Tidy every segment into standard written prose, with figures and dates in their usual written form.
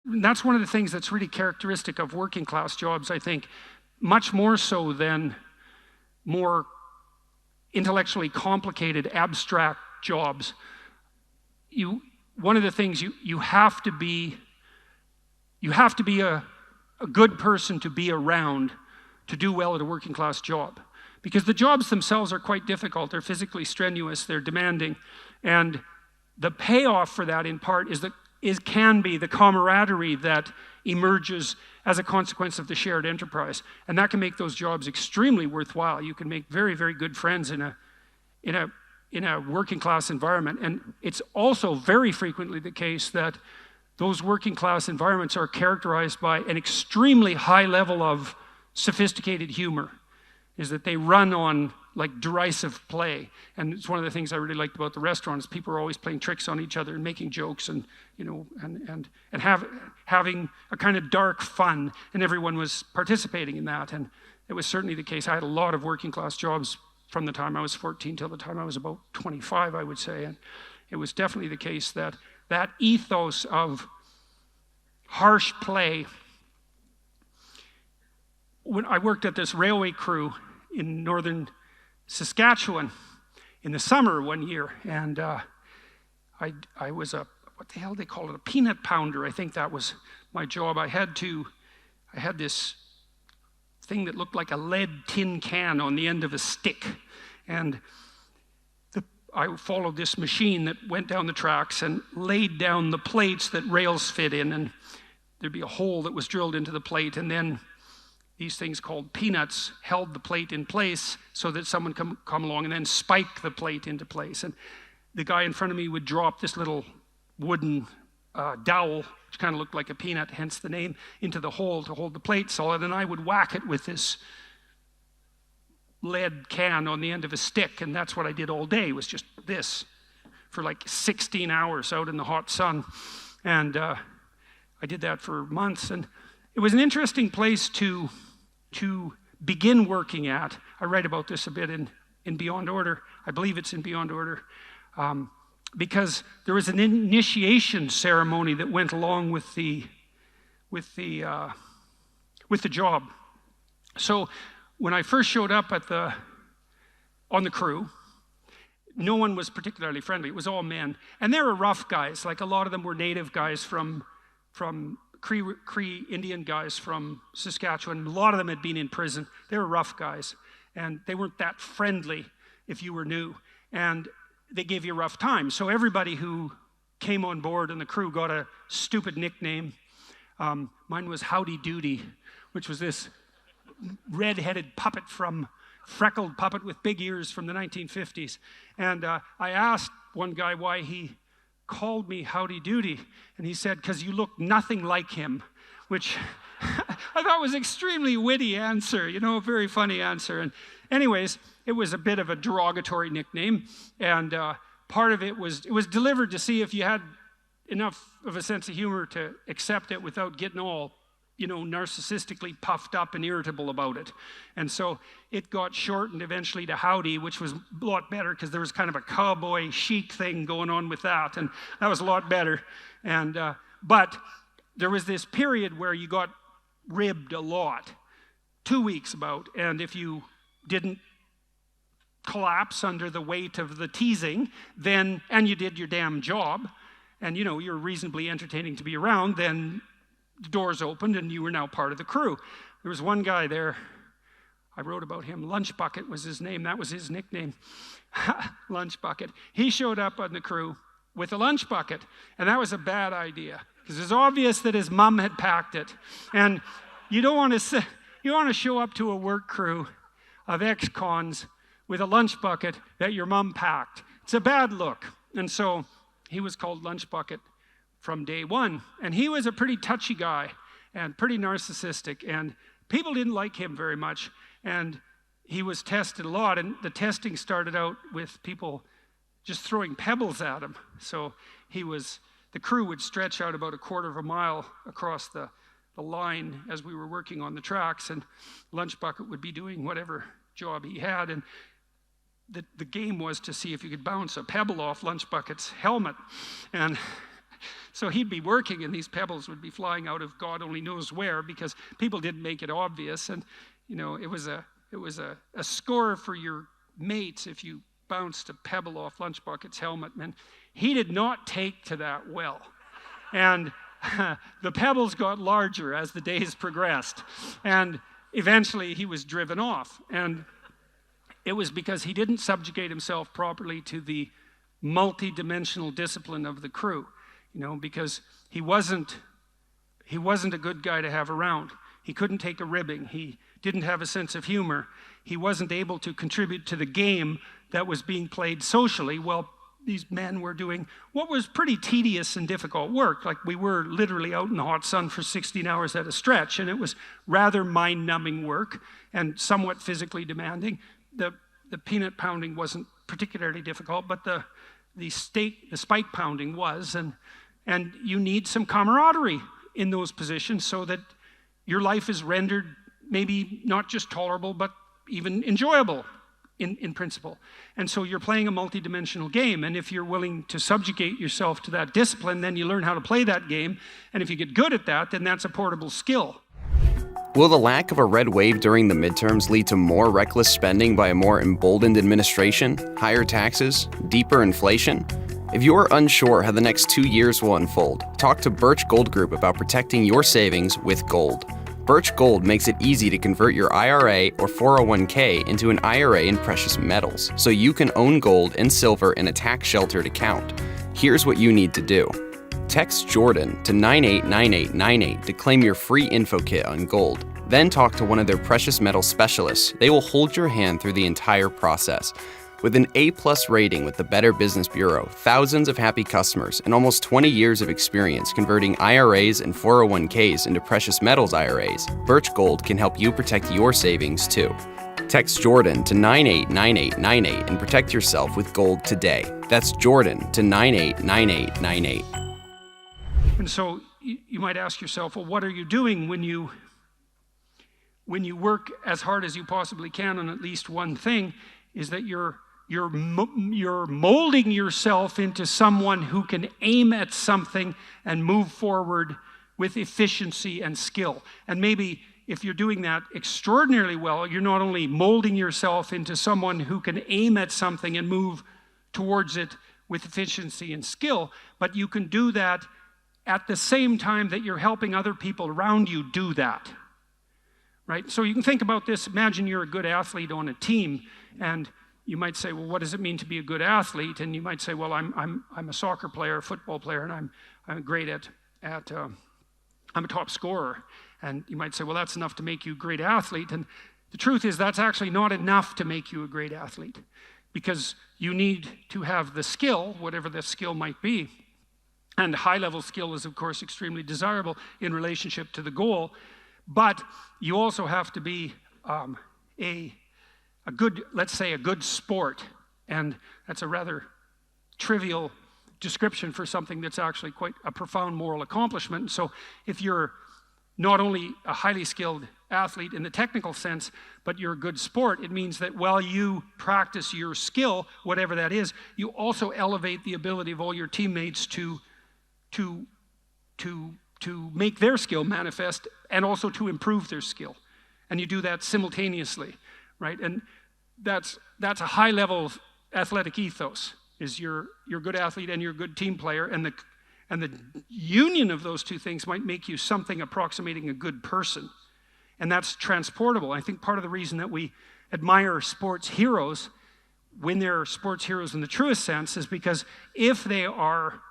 that's one of the things that's really characteristic of working class jobs, I think, much more so than more intellectually complicated, abstract jobs. One of the things you have to be a good person to be around to do well at a working class job. Because the jobs themselves are quite difficult. They're physically strenuous, they're demanding. And the payoff for that, in part, can be the camaraderie that emerges as a consequence of the shared enterprise. And that can make those jobs extremely worthwhile. You can make very, very good friends in a working class environment. And it's also very frequently the case that those working class environments are characterized by an extremely high level of sophisticated humor, is that they run on like derisive play. And it's one of the things I really liked about the restaurant is people are always playing tricks on each other and making jokes and, you know, and having a kind of dark fun, and everyone was participating in that. And it was certainly the case. I had a lot of working class jobs from the time I was 14 till the time I was about 25, I would say. And it was definitely the case that that ethos of harsh play. When I worked at this railway crew in northern Saskatchewan in the summer one year, and I was what the hell they call it, a peanut pounder. I think that was my job. I had this thing that looked like a lead tin can on the end of a stick, and I followed this machine that went down the tracks and laid down the plates that rails fit in, and there'd be a hole that was drilled into the plate, and then these things called peanuts held the plate in place so that someone come along and then spike the plate into place. And the guy in front of me would drop this little wooden dowel, which kind of looked like a peanut, hence the name, into the hole to hold the plate solid, and I would whack it with this lead can on the end of a stick, and that's what I did all day, was just this for like 16 hours out in the hot sun. And I did that for months, and it was an interesting place to begin working at. I write about this a bit in Beyond Order. I believe it's in Beyond Order, because there was an initiation ceremony that went along with the job. So when I first showed up on the crew, no one was particularly friendly. It was all men, and they were rough guys. Like a lot of them were native guys from Cree Indian guys from Saskatchewan. A lot of them had been in prison. They were rough guys, and they weren't that friendly if you were new, and they gave you a rough time. So everybody who came on board in the crew got a stupid nickname. Mine was 𝙅𝙤𝙗, which was this red-headed freckled puppet with big ears from the 1950s. And I asked one guy why he called me 𝙅𝙤𝙗, and he said, because you look nothing like him, which I thought was an extremely witty answer, you know, a very funny answer. And anyways, it was a bit of a derogatory nickname, and part of it was delivered to see if you had enough of a sense of humor to accept it without getting all, you know, narcissistically puffed up and irritable about it. And so it got shortened eventually to Howdy, which was a lot better because there was kind of a cowboy chic thing going on with that, and that was a lot better. And but there was this period where you got ribbed a lot, 2 weeks about, and if you didn't collapse under the weight of the teasing, then, and you did your damn job, and you know, you're reasonably entertaining to be around, then the doors opened and you were now part of the crew. There was one guy there, I wrote about him, Lunch Bucket was his name, that was his nickname, Lunch Bucket. He showed up on the crew with a lunch bucket, and that was a bad idea, because it's obvious that his mom had packed it, and you don't want to show up to a work crew of ex-cons with a lunch bucket that your mom packed. It's a bad look. And so he was called Lunch Bucket from day one, and he was a pretty touchy guy and pretty narcissistic, and people didn't like him very much, and he was tested a lot, and the testing started out with people just throwing pebbles at him. So the crew would stretch out about a quarter of a mile across the line as we were working on the tracks, and Lunch Bucket would be doing whatever job he had, and the game was to see if you could bounce a pebble off Lunch Bucket's helmet. And So he'd be working and these pebbles would be flying out of God only knows where because people didn't make it obvious. And, you know, it was a score for your mates if you bounced a pebble off Lunchbucket's helmet. And he did not take to that well. And the pebbles got larger as the days progressed. And eventually he was driven off. And it was because he didn't subjugate himself properly to the multi-dimensional discipline of the crew, you know, because he wasn't a good guy to have around. He couldn't take a ribbing. He didn't have a sense of humor. He wasn't able to contribute to the game that was being played socially while these men were doing what was pretty tedious and difficult work. Like, we were literally out in the hot sun for 16 hours at a stretch, and it was rather mind-numbing work and somewhat physically demanding. The peanut pounding wasn't particularly difficult, but the spike pounding was, and you need some camaraderie in those positions so that your life is rendered maybe not just tolerable, but even enjoyable in principle. And so you're playing a multi-dimensional game, and if you're willing to subjugate yourself to that discipline, then you learn how to play that game, and if you get good at that, then that's a portable skill. Will the lack of a red wave during the midterms lead to more reckless spending by a more emboldened administration, higher taxes, deeper inflation? If you're unsure how the next 2 years will unfold, talk to Birch Gold Group about protecting your savings with gold. Birch Gold makes it easy to convert your IRA or 401k into an IRA in precious metals, so you can own gold and silver in a tax-sheltered account. Here's what you need to do. Text Jordan to 989898 to claim your free info kit on gold. Then talk to one of their precious metal specialists. They will hold your hand through the entire process. With an A+ rating with the Better Business Bureau, thousands of happy customers, and almost 20 years of experience converting IRAs and 401ks into precious metals IRAs, Birch Gold can help you protect your savings too. Text Jordan to 989898 and protect yourself with gold today. That's Jordan to 989898. And so you might ask yourself, well, what are you doing when you work as hard as you possibly can on at least one thing? Is that you're molding yourself into someone who can aim at something and move forward with efficiency and skill. And maybe if you're doing that extraordinarily well, you're not only molding yourself into someone who can aim at something and move towards it with efficiency and skill, but you can do that at the same time that you're helping other people around you do that, right? So you can think about this. Imagine you're a good athlete on a team, and you might say, well, what does it mean to be a good athlete? And you might say, well, I'm a soccer player, a football player, and I'm great I'm a top scorer. And you might say, well, that's enough to make you a great athlete. And the truth is that's actually not enough to make you a great athlete, because you need to have the skill, whatever the skill might be. And high-level skill is, of course, extremely desirable in relationship to the goal. But you also have to be a good, let's say, a good sport. And that's a rather trivial description for something that's actually quite a profound moral accomplishment. So if you're not only a highly skilled athlete in the technical sense, but you're a good sport, it means that while you practice your skill, whatever that is, you also elevate the ability of all your teammates to make their skill manifest and also to improve their skill. And you do that simultaneously, right? And that's a high-level athletic ethos, is you're a good athlete and you're a good team player, and the union of those two things might make you something approximating a good person. And that's transportable. I think part of the reason that we admire sports heroes, when they're sports heroes in the truest sense, is because if they are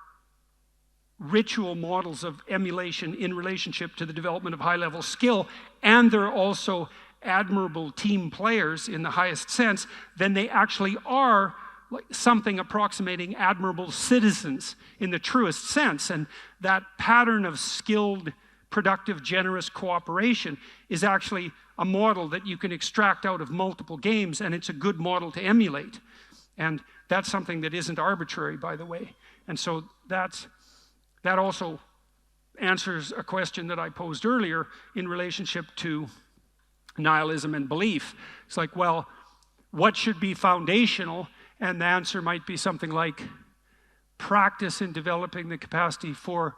ritual models of emulation in relationship to the development of high-level skill, and they're also admirable team players in the highest sense, then they actually are something approximating admirable citizens in the truest sense. And that pattern of skilled, productive, generous cooperation is actually a model that you can extract out of multiple games, and it's a good model to emulate. And that's something that isn't arbitrary, by the way. And so that also answers a question that I posed earlier in relationship to nihilism and belief. It's like, well, what should be foundational? And the answer might be something like, practice in developing the capacity for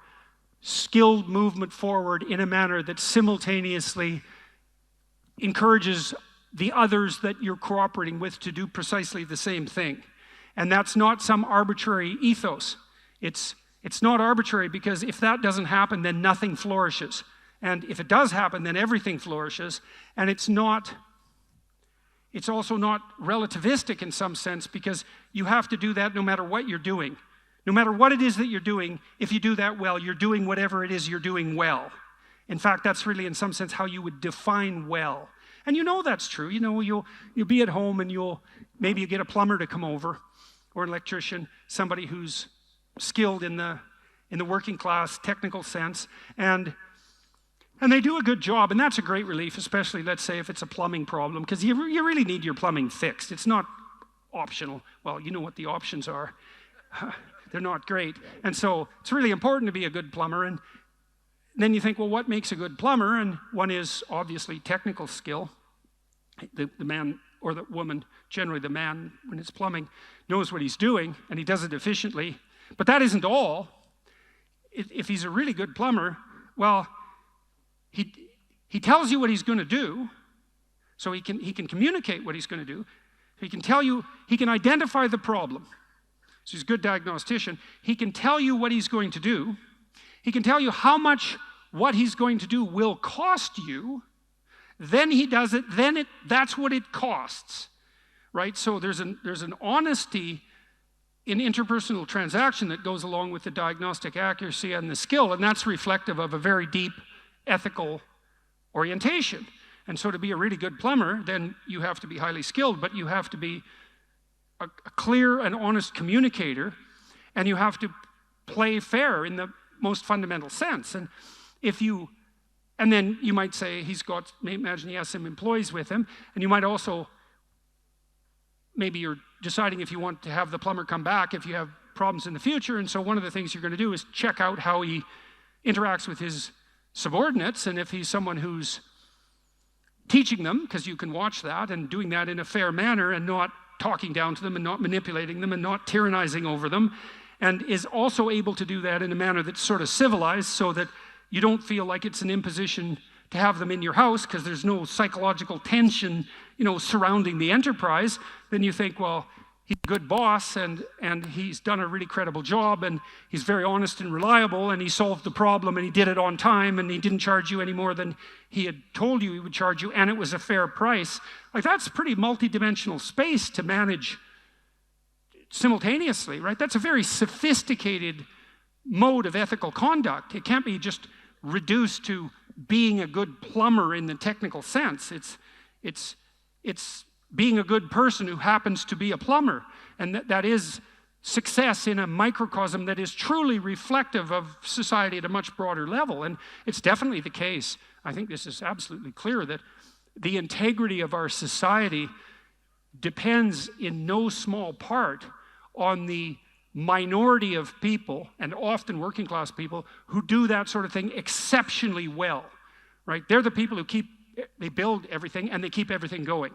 skilled movement forward in a manner that simultaneously encourages the others that you're cooperating with to do precisely the same thing. And that's not some arbitrary ethos. It's not arbitrary, because if that doesn't happen, then nothing flourishes. And if it does happen, then everything flourishes. And it's also not relativistic in some sense, because you have to do that no matter what you're doing. No matter what it is that you're doing, if you do that well, you're doing whatever it is you're doing well. In fact, that's really in some sense how you would define well. And you know that's true. You know, you'll be at home and maybe you get a plumber to come over, or an electrician, somebody who's skilled in the working class technical sense, and they do a good job, and that's a great relief, especially, let's say, if it's a plumbing problem, because you really need your plumbing fixed. It's not optional. Well, you know what the options are. They're not great. And so it's really important to be a good plumber. And then you think, well, what makes a good plumber? And one is obviously technical skill. The man or the woman, generally the man when it's plumbing, knows what he's doing, and he does it efficiently. But that isn't all. If he's a really good plumber, well, he tells you what he's going to do, so he can communicate what he's going to do. He can tell you, he can identify the problem. So he's a good diagnostician. He can tell you what he's going to do. He can tell you how much what he's going to do will cost you. Then he does it, that's what it costs, right? So there's an honesty in interpersonal transaction that goes along with the diagnostic accuracy and the skill, and that's reflective of a very deep ethical orientation. And so to be a really good plumber, then you have to be highly skilled, but you have to be a clear and honest communicator, and you have to play fair in the most fundamental sense. And then you might say imagine he has some employees with him, and you might also, maybe you're deciding if you want to have the plumber come back if you have problems in the future, and so one of the things you're going to do is check out how he interacts with his subordinates, and if he's someone who's teaching them, because you can watch that, and doing that in a fair manner, and not talking down to them, and not manipulating them, and not tyrannizing over them, and is also able to do that in a manner that's sort of civilized, so that you don't feel like it's an imposition to have them in your house, because there's no psychological tension, surrounding the enterprise. Then you think, well, he's a good boss, and he's done a really credible job, and he's very honest and reliable, and he solved the problem, and he did it on time, and he didn't charge you any more than he had told you he would charge you, and it was a fair price. Like, that's pretty multidimensional space to manage simultaneously, right? That's a very sophisticated mode of ethical conduct. It can't be just reduced to being a good plumber in the technical sense. It's being a good person who happens to be a plumber, and that is success in a microcosm that is truly reflective of society at a much broader level. And it's definitely the case, I think this is absolutely clear, that the integrity of our society depends in no small part on the minority of people, and often working class people, who do that sort of thing exceptionally well, right? They're the people who they build everything and they keep everything going.